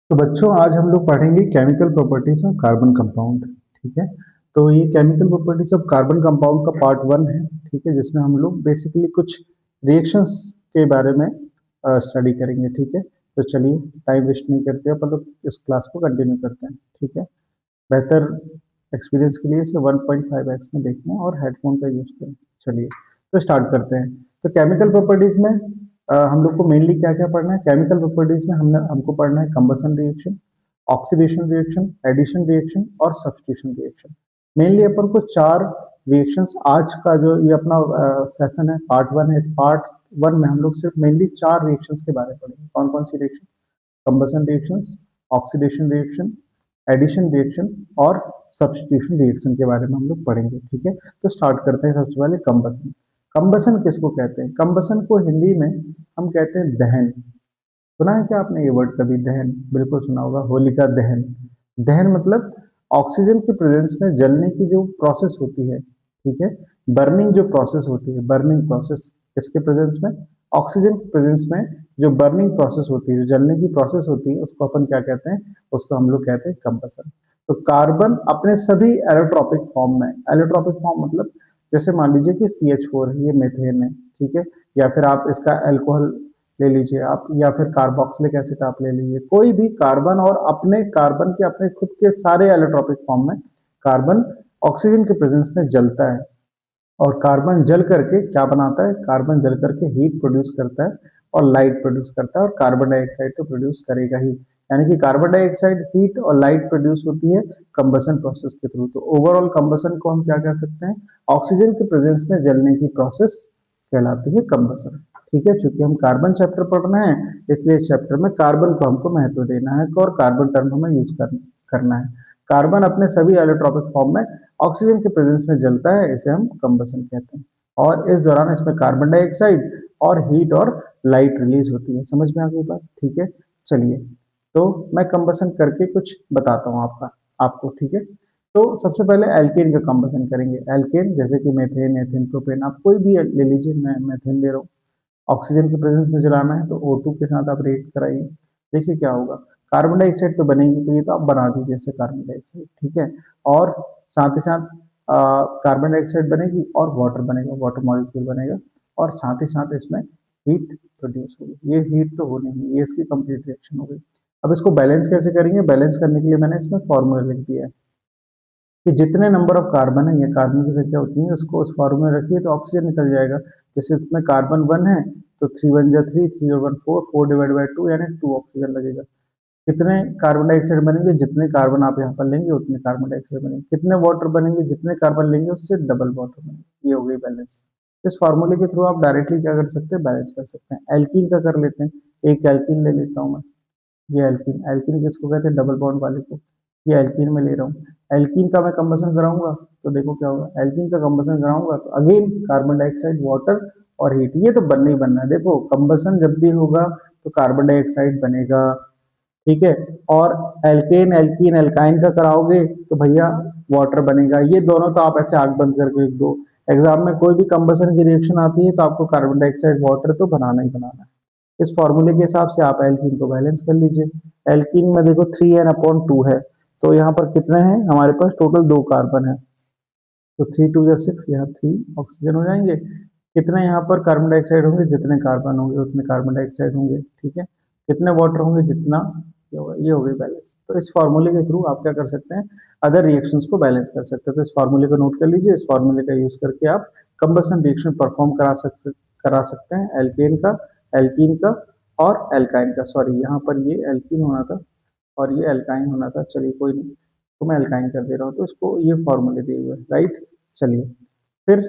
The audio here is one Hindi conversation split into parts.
तो बच्चों आज हम लोग पढ़ेंगे chemical properties of carbon compound. ठीक है। तो ये chemical properties of carbon compound का पार्ट वन है। ठीक है, जिसमें हम लोग बेसिकली कुछ रिएक्शंस के बारे में स्टडी करेंगे। ठीक है, तो चलिए टाइम वेस्ट नहीं करते अपन लोग इस क्लास को कंटिन्यू करते हैं। ठीक है, बेहतर एक्सपीरियंस के लिए इसे 1.5x में देखें और हेडफोन का यूज करें। चलिए तो स्टार्ट करते हैं। तो केमिकल प्रॉपर्टीज में हम लोग को मेनली क्या क्या पढ़ना है। केमिकल प्रॉपर्टीज में हमको पढ़ना है combustion reaction, oxidation reaction, addition reaction और सब्स्टिट्यूशन रिएक्शन। मेनली अपन को चार रिएक्शंस, आज का जो ये अपना सेशन है पार्ट वन है, इस पार्ट वन में हम लोग सिर्फ मेनली चार रिएक्शंस के बारे में पढ़ेंगे। कौन कौन सी reaction? Combustion reactions, oxidation reaction, addition reaction और सब्स्टिट्यूशन रिएक्शन के बारे में हम लोग पढ़ेंगे। ठीक है, तो स्टार्ट करते हैं सबसे पहले कंबसन। कंबसन किसको कहते हैं? कंबसन को हिंदी में हम कहते हैं दहन। सुना है क्या आपने ये वर्ड कभी? दहन बिल्कुल सुना होगा, होलिका दहन। दहन मतलब ऑक्सीजन के प्रेजेंस में जलने की जो प्रोसेस होती है। ठीक है, बर्निंग जो प्रोसेस होती है, बर्निंग प्रोसेस किसके प्रेजेंस में? ऑक्सीजन के प्रेजेंस में जो बर्निंग प्रोसेस होती है, जो जलने की प्रोसेस होती है, उसको अपन क्या कहते हैं? उसको हम लोग कहते हैं कंबसन। तो कार्बन अपने सभी एलोट्रॉपिक फॉर्म में, एलोट्रॉपिक फॉर्म मतलब जैसे मान लीजिए कि CH4 है, ये मेथेन है। ठीक है, या फिर आप इसका अल्कोहल ले लीजिए आप, या फिर कार्बोक्सिलिक एसिड आप ले लीजिए, कोई भी कार्बन और अपने कार्बन के अपने खुद के सारे एलोट्रॉपिक फॉर्म में कार्बन ऑक्सीजन के प्रेजेंस में जलता है। और कार्बन जल करके क्या बनाता है? कार्बन जल करके हीट प्रोड्यूस करता है और लाइट प्रोड्यूस करता है, और कार्बन डाइऑक्साइड तो प्रोड्यूस करेगा ही। यानी कि कार्बन डाइऑक्साइड हीट और लाइट प्रोड्यूस होती है कंबसन प्रोसेस के थ्रू। तो ओवरऑल कंबसन को हम क्या कह सकते हैं? ऑक्सीजन के प्रेजेंस में जलने की प्रोसेस कहलाती है कंबसन। ठीक है, चूंकि हम कार्बन चैप्टर पढ़ना है इसलिए इस चैप्टर में कार्बन को हमको महत्व देना है और कार्बन टर्म हमें यूज करना है। कार्बन अपने सभी एलोट्रॉपिक फॉर्म में ऑक्सीजन के प्रेजेंस में जलता है, इसे हम कंबसन कहते हैं। और इस दौरान इसमें कार्बन डाइऑक्साइड और हीट और लाइट रिलीज होती है। समझ में आ गई बात? ठीक है, चलिए तो मैं कंबसन करके कुछ बताता हूँ आपको। ठीक है, तो सबसे पहले एल्केन का कंबसन करेंगे। एल्केन जैसे कि मेथेन, एथेन, प्रोपेन, आप कोई भी ले लीजिए। मैं मेथेन ले रहा हूँ। ऑक्सीजन के प्रेजेंस में जलाना है तो O2 के साथ आप रिएक्ट कराइए। देखिए क्या होगा, कार्बन डाइऑक्साइड तो बनेगी, तो ये तो आप बना दीजिए जैसे कार्बन डाइऑक्साइड। ठीक है, और साथ ही साथ कार्बन डाइऑक्साइड बनेगी और वाटर बनेगा, वाटर मॉलिक्यूल बनेगा, और साथ ही साथ इसमें हीट प्रोड्यूस होगी। ये हीट तो होनी ही, ये इसकी कंप्लीट रिएक्शन हो गई। अब इसको बैलेंस कैसे करेंगे? बैलेंस करने के लिए मैंने इसमें फॉर्मूला लिख दिया है कि जितने नंबर ऑफ कार्बन है, ये कार्बन की संख्या होती है, उसको उस फॉर्मूले में रखिए तो ऑक्सीजन निकल जाएगा। जैसे इसमें कार्बन 1 है तो 3 1 जा 3, 3 और 1 4, 4 डिवाइड बाई 2 यानी 2 ऑक्सीजन लगेगा। कितने कार्बन डाइऑक्साइड बनेंगे? जितने कार्बन आप यहाँ पर लेंगे उतने कार्बन डाइऑक्साइड बनेंगे। कितने वाटर बनेंगे? जितने कार्बन लेंगे उससे डबल वाटर बनेंगे। ये हो गई बैलेंस। इस फार्मूले के थ्रू आप डायरेक्टली क्या कर सकते हैं? बैलेंस कर सकते हैं। एल्कीन का कर लेते हैं। एक एल्कीन ले लेता हूँ मैं। ये एल्कीन, एल्कीन किसको कहते हैं? डबल बॉन्ड वाले को। ये एल्कीन में ले रहा हूँ। एल्कीन का मैं कंबसन कराऊंगा तो देखो क्या होगा। एल्कीन का कंबसन कराऊंगा तो अगेन कार्बन डाइऑक्साइड, वाटर और हीट, ये तो बनना ही बनना है। देखो कंबसन जब भी होगा तो कार्बन डाइऑक्साइड बनेगा। ठीक है, और एल्केन, एल्कीन, एल्काइन का कराओगे तो भैया वाटर बनेगा। ये दोनों तो आप ऐसे आंख बंद करके लिख दो। एग्जाम में कोई भी कंबसन की रिएक्शन आती है तो आपको कार्बन डाइऑक्साइड, वाटर तो बनाना ही बनाना है। इस फॉर्मूले के हिसाब से आप एल्कीन को बैलेंस कर लीजिए। एल्कीन में देखो 3n/2 है, तो यहाँ पर कितने हैं हमारे पास? टोटल 2 कार्बन है, तो 3 2 6, यहाँ 3 ऑक्सीजन हो जाएंगे। कितने यहाँ पर कार्बन डाइऑक्साइड होंगे? जितने कार्बन होंगे उतने कार्बन डाइऑक्साइड होंगे। ठीक है, कितने वाटर होंगे? जितना। ये हो गई बैलेंस। तो इस फॉर्मूले के थ्रू आप क्या कर सकते हैं? अदर रिएक्शंस को बैलेंस कर सकते हैं। तो इस फॉर्मूले को नोट कर लीजिए। इस फॉर्मूले का यूज करके आप कंबसन रिएक्शन परफॉर्म करा सकते हैं। एल्केन का, एल्कीन का और एल्काइन का। सॉरी, यहाँ पर ये एल्कीन होना था और ये एल्काइन होना था। चलिए कोई नहीं, तो मैं एल्काइन कर दे रहा हूँ। तो इसको ये फॉर्मूले दिए हुए, राइट। चलिए फिर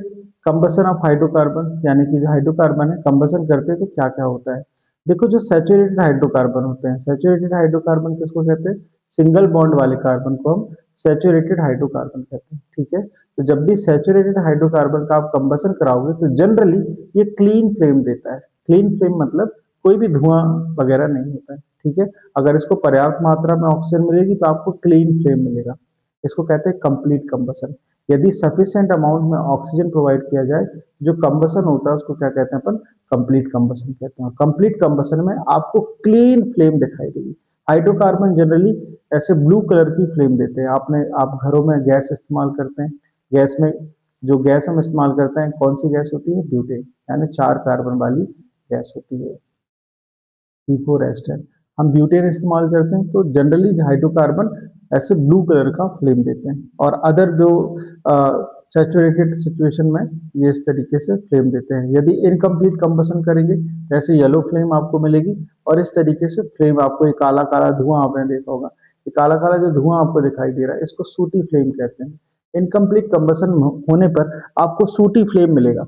कंबसन ऑफ हाइड्रोकार्बन, यानी कि जो हाइड्रोकार्बन है कंबसन करते हैं तो क्या क्या होता है। देखो जो सैचुरेटेड हाइड्रोकार्बन होते हैं, सैचुरेटेड हाइड्रोकार्बन किसको कहते हैं? सिंगल बॉन्ड वाले कार्बन को हम सैचुरेटेड हाइड्रोकार्बन कहते हैं। ठीक है, तो जब भी सैचुरेटेड हाइड्रोकार्बन का आप कंबसन कराओगे तो जनरली ये क्लीन फ्लेम देता है। क्लीन फ्लेम मतलब कोई भी धुआं वगैरह नहीं होता है। ठीक है, अगर इसको पर्याप्त मात्रा में ऑक्सीजन मिलेगी तो आपको क्लीन फ्लेम मिलेगा। इसको कहते हैं कंप्लीट कंबसन। यदि सफिशिएंट अमाउंट में ऑक्सीजन प्रोवाइड किया जाए, जो कंबसन होता है उसको क्या कहते हैं अपन? कंप्लीट कंबसन कहते हैं। कंप्लीट कंबसन में आपको क्लीन फ्लेम दिखाई देगी। हाइड्रोकार्बन जनरली ऐसे ब्लू कलर की फ्लेम देते हैं। आप घरों में गैस इस्तेमाल करते हैं, गैस में जो गैस हम इस्तेमाल करते हैं कौन सी गैस होती है? ब्यूटेन, यानी 4 कार्बन वाली गैस होती है, C4 एस्टर। हम ब्यूटेन इस्तेमाल करते हैं तो जनरली हाइड्रोकार्बन ऐसे ब्लू कलर का फ्लेम देते हैं, और अदर जो सैचुरेटेड सिचुएशन में ये इस तरीके से फ्लेम देते हैं। यदि इनकम्प्लीट कंबसन करेंगे तो ऐसे येलो फ्लेम आपको मिलेगी, और इस तरीके से फ्लेम आपको एक काला काला धुआं आपने देखा होगा, ये काला काला जो धुआं आपको दिखाई दे रहा है इसको सूटी फ्लेम कहते हैं। इनकम्प्लीट कंबसन होने पर आपको सूटी फ्लेम मिलेगा,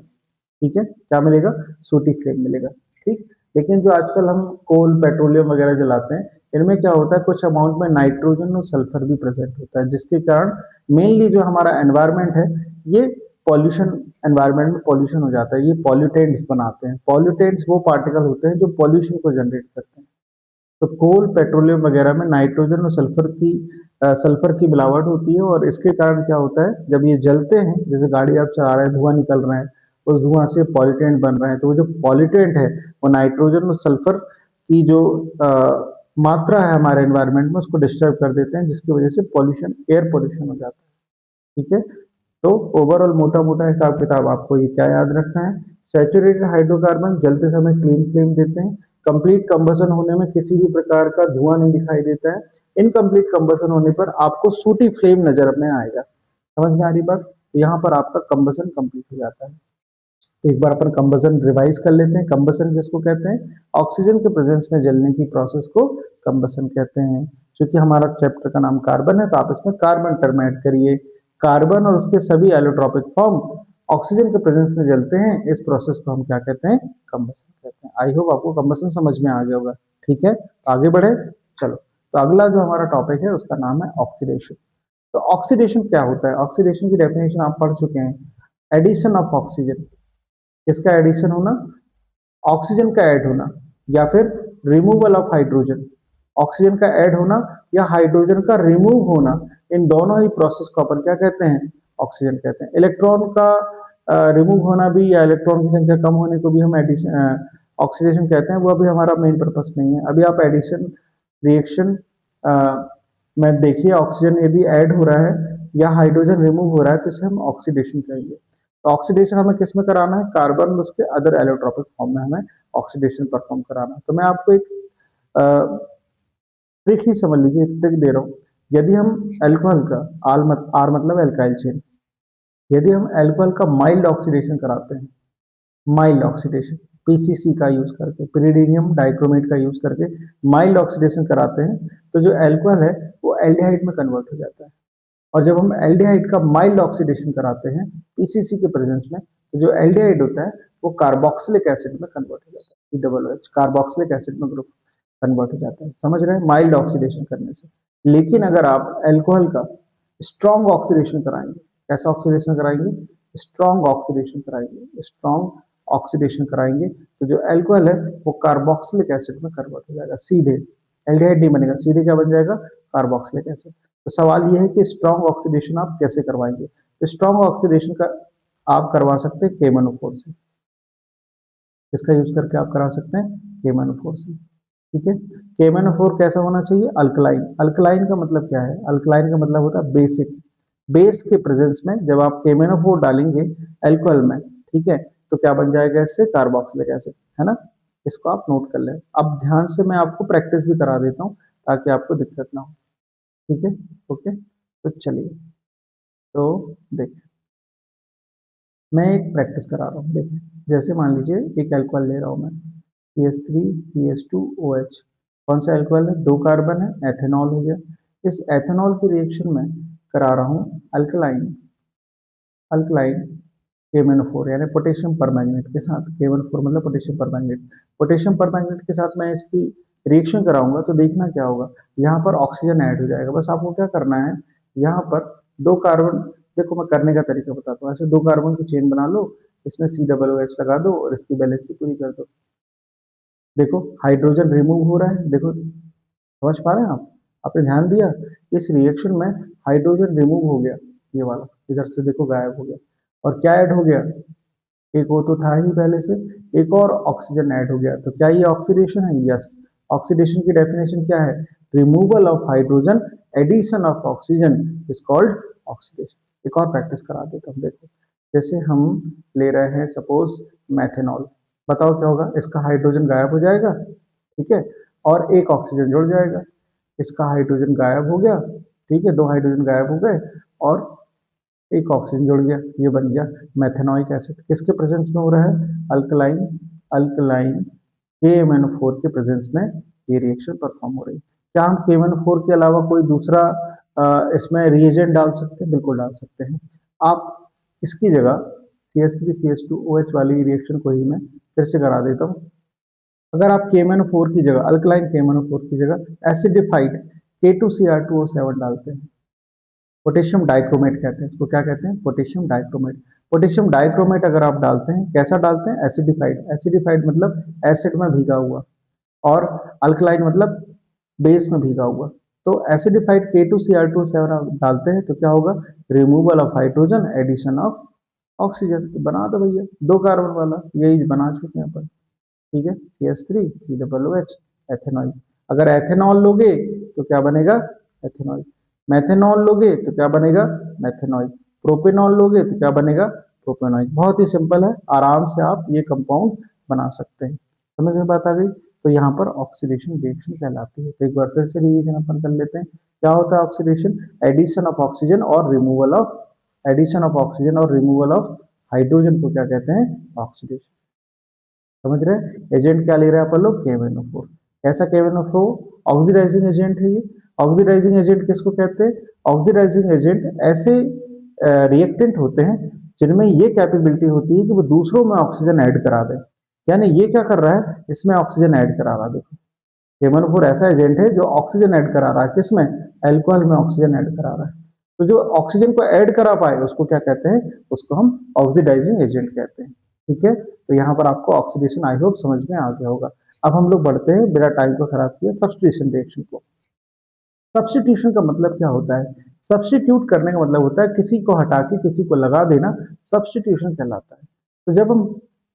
ठीक है, क्या मिलेगा? सूटी फ्लेम मिलेगा, ठीक। लेकिन जो आजकल हम कोल पेट्रोलियम वगैरह जलाते हैं, इनमें क्या होता है, कुछ अमाउंट में नाइट्रोजन और सल्फर भी प्रेजेंट होता है, जिसके कारण मेनली जो हमारा एनवायरनमेंट है ये पॉल्यूशन, एनवायरनमेंट में पॉल्यूशन हो जाता है। ये पॉल्यूटेंट्स बनाते हैं। पॉल्यूटेंट्स वो पार्टिकल होते हैं जो पॉल्यूशन को जनरेट करते हैं। तो कोल पेट्रोलियम वगैरह में नाइट्रोजन और सल्फर की मिलावट होती है, और इसके कारण क्या होता है, जब ये जलते हैं, जैसे गाड़ी आप चला रहे हैं, धुआं निकल रहा है, उस धुआं से पॉल्यूटेंट बन रहे हैं, तो वो जो पॉल्यूटेंट है वो नाइट्रोजन और सल्फर की जो मात्रा है हमारे एनवायरनमेंट में उसको डिस्टर्ब कर देते हैं, जिसकी वजह से पॉल्यूशन, एयर पॉल्यूशन हो जाता है, ठीक है। तो ओवरऑल मोटा मोटा हिसाब किताब आपको ये क्या याद रखना है, सैचुरेटेड हाइड्रोकार्बन जलते समय क्लीन फ्लेम देते हैं, कंप्लीट कंबसन होने में किसी भी प्रकार का धुआं नहीं दिखाई देता है, इनकम्प्लीट कंबसन होने पर आपको सूटी फ्लेम नजर में आएगा। समझ में आ रही बात? यहाँ पर आपका कंबसन कंप्लीट हो जाता है। एक बार अपन कंबसन रिवाइज कर लेते हैं। कंबसन किसको कहते हैं? ऑक्सीजन के प्रेजेंस में जलने की प्रोसेस को कंबसन कहते हैं। क्योंकि हमारा चैप्टर का नाम कार्बन है तो आप इसमें कार्बन टर्म ऐड करिए। कार्बन और उसके सभी एलोट्रोपिक फॉर्म ऑक्सीजन के प्रेजेंस में जलते हैं, इस प्रोसेस को हम क्या कहते हैं? कंबसन कहते हैं। आई होप आपको कंबसन समझ में आ गया होगा, ठीक है। तो आगे बढ़े, चलो। तो अगला जो हमारा टॉपिक है उसका नाम है ऑक्सीडेशन। तो ऑक्सीडेशन क्या होता है? ऑक्सीडेशन की डेफिनेशन आप पढ़ चुके हैं, एडिशन ऑफ ऑक्सीजन। किसका एडिशन होना? ऑक्सीजन का ऐड होना, या फिर रिमूवल ऑफ हाइड्रोजन। ऑक्सीजन का ऐड होना या हाइड्रोजन का रिमूव होना, इन दोनों ही प्रोसेस को अपन क्या कहते हैं? ऑक्सीजन कहते हैं। इलेक्ट्रॉन का रिमूव होना भी या इलेक्ट्रॉन की संख्या कम होने को भी हम एडिशन ऑक्सीडेशन कहते हैं। वो अभी हमारा मेन पर्पस नहीं है। अभी आप एडिशन रिएक्शन में देखिए, ऑक्सीजन यदि ऐड हो रहा है या हाइड्रोजन रिमूव हो रहा है तो इसे हम ऑक्सीडेशन कहेंगे। तो ऑक्सीडेशन हमें किस में कराना है? कार्बन और उसके अदर एलोट्रोपिक फॉर्म में हमें ऑक्सीडेशन परफॉर्म कराना है। तो मैं आपको एक ट्रिक ही समझ लीजिए, एक ट्रिक दे रहा हूँ। यदि हम एल्कोहल का आर मतलब एल्काइल चेन, यदि हम एल्कोहल का माइल्ड ऑक्सीडेशन कराते हैं, माइल्ड ऑक्सीडेशन पीसीसी का यूज करके, पिरिडीनियम डाइक्रोमेट का यूज करके माइल्ड ऑक्सीडेशन कराते हैं, तो जो एल्कोहल है वो एल्डिहाइड में कन्वर्ट हो जाता है। और जब हम एल्डिहाइड का माइल्ड ऑक्सीडेशन कराते हैं पीसीसी के प्रेजेंस में, तो जो एल्डिहाइड होता है वो कार्बोक्सिलिक एसिड में कन्वर्ट हो जाता है, COOH कार्बोक्सिलिक एसिड में ग्रुप कन्वर्ट हो जाता है। समझ रहे हैं? माइल्ड ऑक्सीडेशन करने से। लेकिन अगर आप एल्कोहल का स्ट्रॉन्ग ऑक्सीडेशन कराएंगे, कैसा ऑक्सीडेशन कराएंगे? स्ट्रॉन्ग ऑक्सीडेशन कराएंगे, स्ट्रॉन्ग ऑक्सीडेशन कराएंगे, तो जो एल्कोहल है वो कार्बोक्सिलिक एसिड में कन्वर्ट हो जाएगा, सीधे एल्डिहाइड नहीं बनेगा, सीधे क्या बन जाएगा? Carboxylic acid. तो सवाल ये है कि स्ट्रॉन्ग ऑक्सीडेशन आप कैसे करवाएंगे? स्ट्रॉन्ग ऑक्सीडेशन का आप करवा सकते हैं KMnO4 से। इसका यूज करके आप करा सकते हैं KMnO4 से, ठीक है। KMnO4 कैसा होना चाहिए? अल्कलाइन। अल्कलाइन का मतलब क्या है? अल्कलाइन का मतलब होता है बेसिक। बेस के प्रेजेंस में जब आप KMnO4 डालेंगे एल्कोहल में, ठीक है, तो क्या बन जाएगा? इससे कार्बोक्सिलिक एसिड, है ना। इसको आप नोट कर लें। अब ध्यान से मैं आपको प्रैक्टिस भी करा देता हूँ ताकि आपको दिक्कत ना हो, ठीक है। ओके, तो चलिए, तो देखिए मैं एक प्रैक्टिस करा रहा हूँ। देखिए, जैसे मान लीजिए एक अल्कोहल ले रहा हूँ मैं, CH3 CH2OH। कौन सा अल्कोहल है? 2 कार्बन है, एथेनॉल हो गया। इस एथेनॉल की रिएक्शन में करा रहा हूँ अल्कलाइन, अल्कलाइन KMnO4 यानी पोटेशियम परमैंगनेट के साथ। KMnO4 मतलब पोटेशियम परमैंगनेट। पोटेशियम परमैंगनेट के साथ मैं इसकी रिएक्शन कराऊंगा तो देखना क्या होगा, यहाँ पर ऑक्सीजन ऐड हो जाएगा। बस आपको क्या करना है, यहाँ पर 2 कार्बन, देखो मैं करने का तरीका बताता हूँ। ऐसे 2 कार्बन की चेन बना लो, इसमें COOH लगा दो और इसकी वैलेंसी पूरी कर दो। देखो हाइड्रोजन रिमूव हो रहा है, देखो समझ पा रहे हैं आप? आपने ध्यान दिया? इस रिएक्शन में हाइड्रोजन रिमूव हो गया, ये वाला इधर से देखो गायब हो गया, और क्या ऐड हो गया? एक वो तो था ही पहले से, एक और ऑक्सीजन ऐड हो गया। तो क्या ये ऑक्सीडेशन है? यस। ऑक्सीडेशन की डेफिनेशन क्या है? Removal of hydrogen, addition of oxygen is called oxidation. एक और प्रैक्टिस करा देता हूँ, देखो जैसे हम ले रहे हैं सपोज मैथेनॉल, बताओ क्या होगा, इसका हाइड्रोजन गायब हो जाएगा, ठीक है, और एक ऑक्सीजन जुड़ जाएगा, इसका हाइड्रोजन गायब हो गया, ठीक है, दो हाइड्रोजन गायब हो गए और एक ऑक्सीजन जुड़ गया, ये बन गया मेथेनोइक एसिड। किसके प्रेजेंस में हो रहा है, अल्कलाइन, अल्कलाइन KMnO4 के प्रेजेंस में ये रिएक्शन परफॉर्म हो रही है। क्या हम KMnO4 के अलावा कोई दूसरा इसमें रिएजेंट डाल सकते हैं, बिल्कुल डाल सकते हैं। आप इसकी जगह CH3CH2OH वाली रिएक्शन को ही मैं फिर से करा देता हूँ। अगर आप KMnO4 की जगह, अल्कलाइन KMnO4 की जगह एसिडिफाइड K2Cr2O7 डालते हैं, पोटेशियम डाइक्रोमेट कहते हैं इसको, क्या कहते हैं, पोटेशियम डाइक्रोमेट। पोटेशियम डाइक्रोमेट अगर आप डालते हैं, कैसा डालते हैं, एसिडिफाइड, एसिडिफाइड मतलब एसिड में भीगा हुआ, और अल्कलाइन मतलब बेस में भीगा हुआ। तो एसिडिफाइड K2Cr2O7 आप डालते हैं तो क्या होगा, removal of hydrogen, addition of oxygen. तो बना दो भैया, 2 कार्बन वाला, यही बना चुके हैं अपन, ठीक है, CH3COOH एथेनॉल। अगर एथेनॉल लोगे तो क्या बनेगा, एथेनॉल। मैथेनॉल लोगे तो क्या बनेगा, मैथेनॉल। प्रोपेनॉल लोगे तो क्या बनेगा, प्रोपेनॉल। बहुत ही सिंपल है, आराम से आप ये कंपाउंड बना सकते हैं। समझ में बात आ गई। तो यहाँ पर ऑक्सीडेशन रिएक्शन कहलाती है। तो एक बार फिर से रिवीजन अपन कर लेते हैं। क्या होता है ऑक्सीडेशन, एडिशन ऑफ ऑक्सीजन और removal of, addition of oxygen और रिमूवल ऑफ हाइड्रोजन को क्या कहते हैं, ऑक्सीडेशन। समझ रहे हैं। एजेंट क्या ले रहे हैं अपन लोग, KMnO4। कैसा KMnO4, ऑक्सीडाइजिंग एजेंट है ये। ऑक्सीडाइजिंग एजेंट किसको कहते हैं, ऑक्सीडाइजिंग एजेंट ऐसे रिएक्टेंट होते हैं जिनमें ये कैपेबिलिटी होती है कि वो दूसरों में ऑक्सीजन ऐड करा दे। यानी ये क्या कर रहा है, इसमें ऑक्सीजन ऐड करा रहा है। देखो KMnO4 ऐसा एजेंट है जो ऑक्सीजन ऐड करा रहा है, किसमें, अल्कोहल में ऑक्सीजन ऐड करा रहा है। तो जो ऑक्सीजन को ऐड करा पाए उसको क्या कहते हैं, उसको हम ऑक्सीडाइजिंग एजेंट कहते हैं। ठीक है, तो यहाँ पर आपको ऑक्सीडेशन आई होप समझ में आ गया होगा। अब हम लोग बढ़ते हैं बिना टाइम को खराब किए सब्स्टिट्यूशन रिएक्शन को। सब्स्टिट्यूशन का मतलब क्या होता है, सब्स्टिट्यूट करने का मतलब होता है किसी को हटा के किसी को लगा देना, सब्स्टिट्यूशन कहलाता है। तो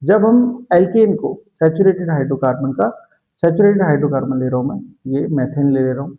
जब हम एल्केन को, सैचुरेटेड हाइड्रोकार्बन का, सैचुरेटेड हाइड्रोकार्बन ले रहा हूँ मैं, ये मेथेन ले रहा हूँ,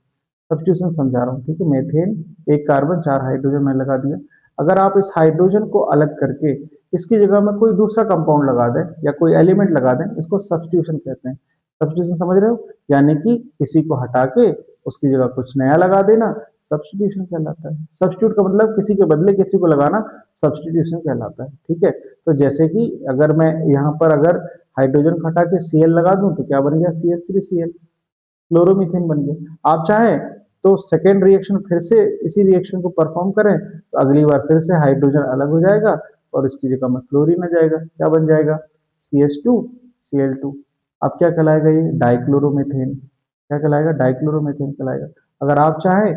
सब्स्टिट्यूशन समझा रहा हूँ, ठीक है। मेथेन, एक कार्बन 4 हाइड्रोजन में लगा दिया। अगर आप इस हाइड्रोजन को अलग करके इसकी जगह में कोई दूसरा कंपाउंड लगा दें या कोई एलिमेंट लगा दें, इसको सब्स्टिट्यूशन कहते हैं। सब्स्टिट्यूशन समझ रहे हो, यानी कि किसी को हटा के उसकी जगह कुछ नया लगा देना, सब्स्टिट्यूशन कहलाता है। सब्स्टिट्यूट का मतलब किसी के बदले किसी को लगाना, सब्स्टिट्यूशन कहलाता है। ठीक है, तो जैसे कि अगर मैं यहाँ पर अगर हाइड्रोजन हटा के Cl लगा दूं तो क्या बन गया, CH3Cl, क्लोरोमीथेन बन गया। आप चाहें तो सेकेंड रिएक्शन फिर से इसी रिएक्शन को परफॉर्म करें तो अगली बार फिर से हाइड्रोजन अलग हो जाएगा और इसकी जगह में क्लोरीन आ जाएगा, क्या बन जाएगा, CH2Cl2। अब क्या कहलाएगा, ये डाइक्लोरोमीथेन, क्या कहलाएगा, डाइक्लोरोमीथेन कहलाएगा। अगर आप चाहें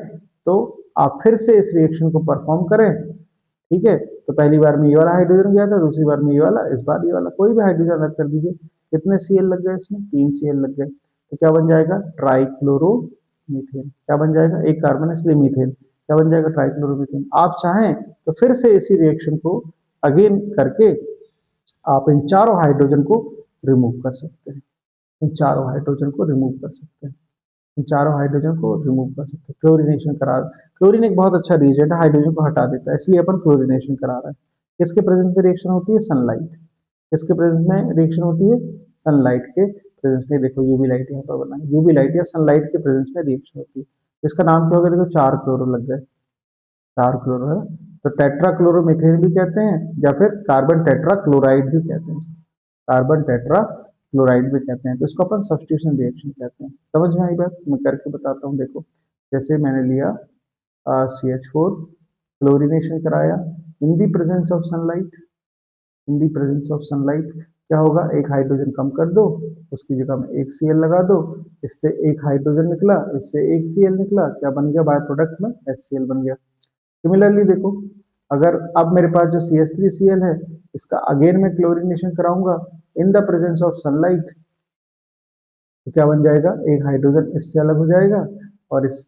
तो आप फिर से इस रिएक्शन को परफॉर्म करें, ठीक है, तो पहली बार में ये वाला हाइड्रोजन गया था, दूसरी बार में ये वाला, इस बार ये वाला, कोई भी हाइड्रोजन अलग कर दीजिए। कितने Cl लग गए इसमें, 3 Cl लग गए, तो क्या बन जाएगा, ट्राइक्लोरोमीथेन। क्या बन जाएगा, एक कार्बन इसलिए मीथेन, क्या बन जाएगा, ट्राइक्लोरोमीथेन। आप चाहें तो फिर से इसी रिएक्शन को अगेन करके आप इन चारों हाइड्रोजन को रिमूव कर सकते हैं, इन चारों हाइड्रोजन को रिमूव कर सकते हैं, इन चारों हाइड्रोजन को रिमूव कर सकते हैं। क्लोरीनेशन करा, क्लोरीन एक बहुत अच्छा रिएजेंट है, हाइड्रोजन को हटा देता है, इसलिए अपन क्लोरीनेशन करा रहे हैं। किसके प्रेजेंस में रिएक्शन होती है, सनलाइट। किसके प्रेजेंस में रिएक्शन होती है, सनलाइट के प्रेजेंस में। देखो यूवी लाइट यहाँ पर बना है, यूवी लाइट या सनलाइट के प्रेजेंस में रिएक्शन होती है। इसका नाम क्या होगा, देखो 4 क्लोरो लग गए, 4 क्लोरो है, तो टेट्रा क्लोरोमीथेन भी कहते हैं या फिर कार्बन टेट्रा क्लोराइड भी कहते हैं, कार्बन टेट्रा क्लोराइड भी कहते हैं। तो इसको अपन सब्स्टिट्यूशन रिएक्शन कहते हैं। समझ में आई बात, मैं करके बताता हूँ। देखो जैसे मैंने लिया CH4, क्लोरीनेशन कराया in the presence of sunlight, in the presence of sunlight क्या होगा, एक हाइड्रोजन कम कर दो, उसकी जगह में एक Cl लगा दो, इससे एक हाइड्रोजन निकला, इससे एक Cl निकला, क्या बन गया, बाय प्रोडक्ट में HCl बन गया। सिमिलरली देखो, अगर अब मेरे पास जो CH3Cl है इसका अगेन मैं क्लोरीनेशन कराऊंगा in the presence of sunlight, तो क्या बन जाएगा, एक हाइड्रोजन इससे अलग हो जाएगा और इस,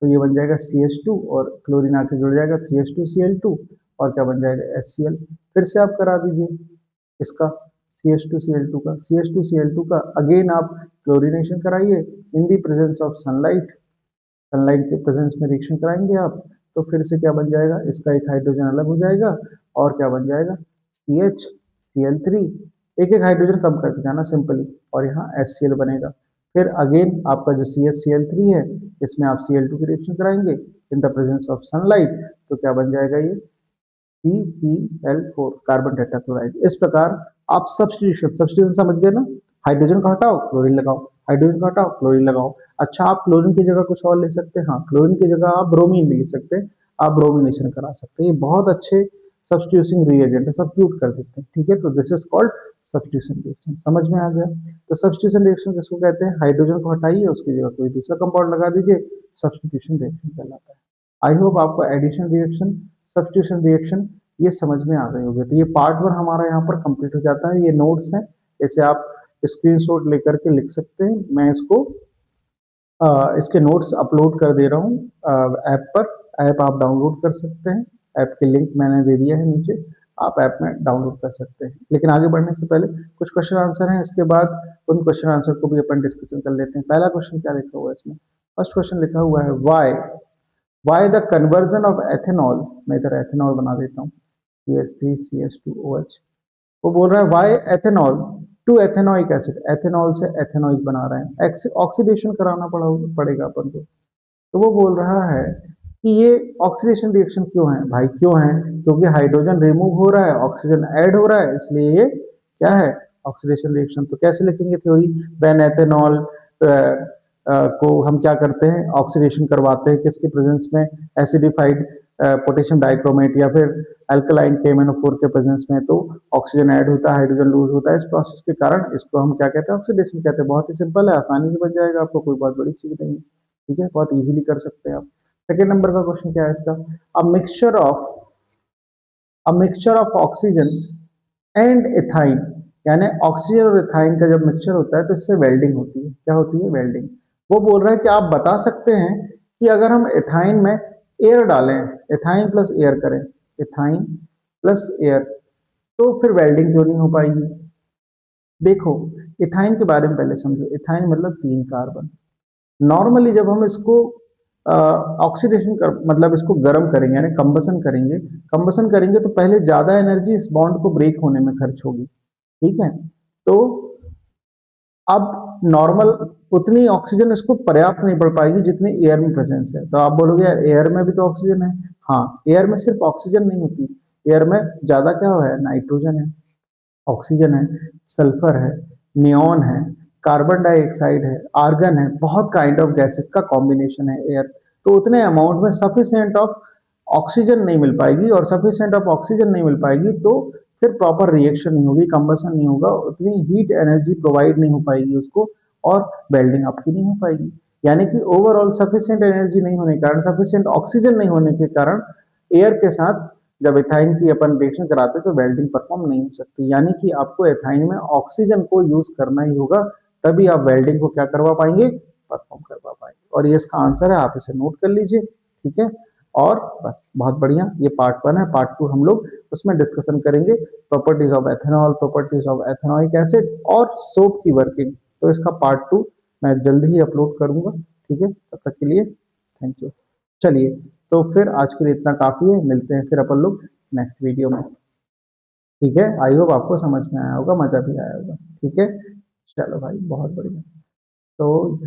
तो ये बन जाएगा CH2 और क्लोरीन आके जुड़ जाएगा CH2Cl2 और क्या बन जाएगा, HCl। फिर से आप करा दीजिए इसका CH2Cl2 का, CH2Cl2 का अगेन आप क्लोरीनेशन कराइए in the presence of sunlight, sunlight के प्रेजेंस में रिएक्शन कराएंगे आप, तो फिर से क्या बन जाएगा, इसका एक हाइड्रोजन अलग हो जाएगा और क्या बन जाएगा, CH Cl3, एक एक हाइड्रोजन कम करके जाना सिंपली, और यहाँ HCl बनेगा। फिर अगेन आपका जो CH Cl3 है, इसमें आप Cl2 की रिएक्शन कराएंगे in the presence of sunlight, तो क्या बन जाएगा ये CCl4, कार्बन टेट्राक्लोराइड। इस प्रकार आप सब्स्टिट्यूशन समझ गए ना, हाइड्रोजन को हटाओ क्लोरीन लगाओ, हाइड्रोजन को हटाओ क्लोरीन लगाओ। अच्छा, आप क्लोरीन की जगह कुछ और ले सकते हैं, हाँ क्लोरीन की जगह आप ब्रोमीन भी ले सकते हैं, आप ब्रोमिनेशन करा सकते हैं, ये बहुत अच्छे सब्स्टिट्यूशन रिएजेंट है, सब्स्टिट्यूट कर सकते हैं, ठीक है। तो this is called substitution reaction, समझ में आ गया। तो सब्स्टिट्यूशन रिएक्शन किसको कहते हैं, हाइड्रोजन को हटाइए उसकी जगह कोई दूसरा कंपाउंड लगा दीजिए, सब्स्टिट्यूशन रिएक्शन कहलाता है। आई होप आपको एडिशन रिएक्शन, सब्स्टिट्यूशन रिएक्शन ये समझ में आ गए होंगे। तो ये पार्ट 1 हमारा यहाँ पर कंप्लीट हो जाता है। ये नोट्स हैं, इसे आप स्क्रीनशॉट लेकर के लिख सकते हैं, मैं इसको इसके नोट्स अपलोड कर दे रहा हूँ ऐप पर, ऐप आप डाउनलोड कर सकते हैं, ऐप के लिंक मैंने दे दिया है नीचे, आप ऐप में डाउनलोड कर सकते हैं। लेकिन आगे बढ़ने से पहले कुछ क्वेश्चन आंसर हैं, इसके बाद उन क्वेश्चन आंसर को भी अपन डिस्कशन कर लेते हैं। पहला क्वेश्चन क्या लिखा हुआ है इसमें, फर्स्ट क्वेश्चन लिखा हुआ है why the conversion of ethanol, मैं इधर एथेनॉल बना देता हूँ, CH3CH2OH। वो बोल रहा है why ethanol to ethanoic acid, ethanol से एथेनोइक बना रहे हैं, ऑक्सीडेशन कराना पड़ेगा अपन को। तो वो बोल रहा है कि ये ऑक्सीडेशन रिएक्शन क्यों है भाई, क्यों है, क्योंकि हाइड्रोजन रिमूव हो रहा है, ऑक्सीजन ऐड हो रहा है, इसलिए ये क्या है, ऑक्सीडेशन रिएक्शन। तो कैसे लिखेंगे थ्योरी, व्हेन एथेनॉल को हम क्या करते हैं, ऑक्सीडेशन करवाते हैं किसके प्रेजेंस में, एसिडिफाइड पोटेशियम डाइक्रोमेट या फिर अल्कलाइन KMnO4 के प्रेजेंस में, तो ऑक्सीजन ऐड होता है, हाइड्रोजन लूज होता है, इस प्रोसेस के कारण इसको हम क्या कहते हैं, ऑक्सीडेशन कहते हैं। बहुत ही सिंपल है, आसानी से बन जाएगा, आपको कोई बहुत बड़ी चीज नहीं है, ठीक है, बहुत इजीली कर सकते हैं आप। सेकेंड नंबर का क्वेश्चन क्या है इसका, a mixture of oxygen and ethyne, यानी ऑक्सीजन और इथाइन का जब मिक्सचर होता है तो इससे वेल्डिंग होती है, क्या होती है, वेल्डिंग। वो बोल रहा है कि आप बता सकते हैं कि अगर हम इथाइन में एयर डालें, इथाइन प्लस एयर करें, इथाइन प्लस एयर, तो फिर वेल्डिंग क्यों नहीं हो पाएगी। देखो, इथाइन के बारे में पहले समझो, इथाइन मतलब 3 कार्बन। नॉर्मली जब हम इसको ऑक्सीडेशन कर मतलब इसको गर्म करेंगे, यानी कंबसन करेंगे तो पहले ज्यादा एनर्जी इस बॉन्ड को ब्रेक होने में खर्च होगी, ठीक है। तो अब नॉर्मल उतनी ऑक्सीजन इसको पर्याप्त नहीं पड़ पाएगी जितनी एयर में प्रेजेंस है। तो आप बोलोगे यार एयर में भी तो ऑक्सीजन है, हाँ एयर में सिर्फ ऑक्सीजन नहीं होती, एयर में ज्यादा क्या है, नाइट्रोजन है, ऑक्सीजन है, सल्फर है, नियॉन है, कार्बन डाइऑक्साइड है, आर्गन है, बहुत काइंड ऑफ गैसेस का कॉम्बिनेशन है एयर। तो उतने अमाउंट में सफिशिएंट ऑफ ऑक्सीजन नहीं मिल पाएगी, और सफिशिएंट ऑफ ऑक्सीजन नहीं मिल पाएगी तो फिर प्रॉपर रिएक्शन नहीं होगी, कंबसन नहीं होगा, उतनी हीट एनर्जी प्रोवाइड नहीं हो पाएगी उसको, और वेल्डिंग आपकी नहीं हो पाएगी। यानी कि ओवरऑल सफिशिएंट एनर्जी नहीं होने के कारण, सफिशिएंट ऑक्सीजन नहीं होने के कारण एयर के साथ जब एथाइन की अपन रिएक्शन कराते तो वेल्डिंग परफॉर्म नहीं हो सकती। यानी कि आपको एथाइन में ऑक्सीजन को यूज करना ही होगा, तभी आप वेल्डिंग को क्या करवा पाएंगे, परफॉर्म करवा पाएंगे। और ये इसका आंसर है, आप इसे नोट कर लीजिए, ठीक है। और बस बहुत बढ़िया, ये पार्ट 1 है, पार्ट 2 हम लोग उसमें डिस्कशन करेंगे properties of ethanol, properties of ethanoic acid और सोप की वर्किंग। तो इसका पार्ट 2 मैं जल्दी ही अपलोड करूंगा, ठीक है। तब तक के लिए थैंक यू। चलिए, तो फिर आज के लिए इतना काफी है, मिलते हैं फिर अपन लोग नेक्स्ट वीडियो में, ठीक है। आई होप आपको समझ में आया होगा, मजा भी आया होगा, ठीक है। चलो भाई, बहुत बढ़िया। तो